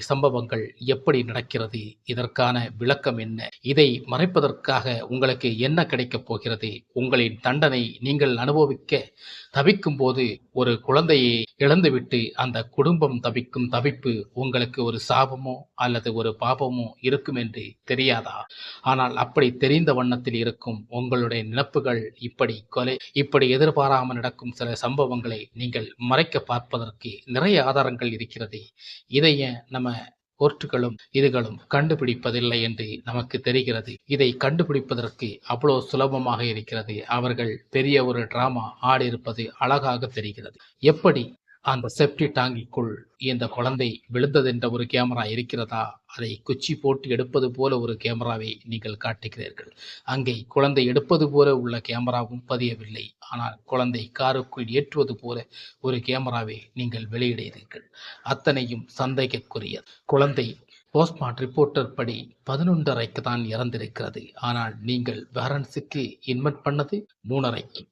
சம்பவங்கள் எப்படி நடக்கிறது? இதற்கான விளக்கம் என்ன? இதை மறைப்பதற்காக உங்களுக்கு என்ன கிடைக்கப் போகிறது? உங்களின் தண்டனை நீங்கள் அனுபவிக்க தவிக்கும்போது, ஒரு குழந்தையை இழந்துவிட்டு அந்த குடும்பம் தவிக்கும் தவிப்பு உங்களுக்கு ஒரு சாபமோ அல்லது ஒரு பாபமோ இருக்கும் என்று தெரியாதா? ஆனால் அப்படி தெரிந்த வண்ணத்தில் இருக்கும் உங்களுடைய நினப்புகள் இப்படி எதிர்பாராமல் நடக்கும் சில சம்பவங்களை நீங்கள் மறைக்க பார்ப்பதற்கு நிறைய ஆதாரங்கள் இருக்கிறது. இதை ஏன் நம்ம கோர்ட்டுகளும் இதுகளும் கண்டுபிடிப்பதில்லை என்று நமக்கு தெரிகிறது. இதை கண்டுபிடிப்பதற்கு அவ்வளோ சுலபமாக இருக்கிறது. அவர்கள் பெரிய ஒரு டிராமா ஆடியிருப்பது அழகாக தெரிகிறது. எப்படி அந்த செப்டி டாங்கிக்குள் இந்த குழந்தை விழுந்ததென்ற ஒரு கேமரா இருக்கிறதா? அதை குச்சி போட்டு எடுப்பது போல ஒரு கேமராவை நீங்கள் காட்டுகிறீர்கள். அங்கே குழந்தை எடுப்பது போல உள்ள கேமராவும் பதியவில்லை. ஆனால் குழந்தை காருக்குள் ஏற்றுவது போல ஒரு கேமராவை நீங்கள் வெளியிடுகிறீர்கள். அத்தனையும் சந்தேகக்குரியது. குழந்தை போஸ்ட்மார்ட் ரிப்போர்ட்டர் படி 11:30க்கு தான் இறந்திருக்கிறது. ஆனால் நீங்கள் பேரண்ட்ஸுக்கு இன்வெர்ட் பண்ணது 3:30க்கு.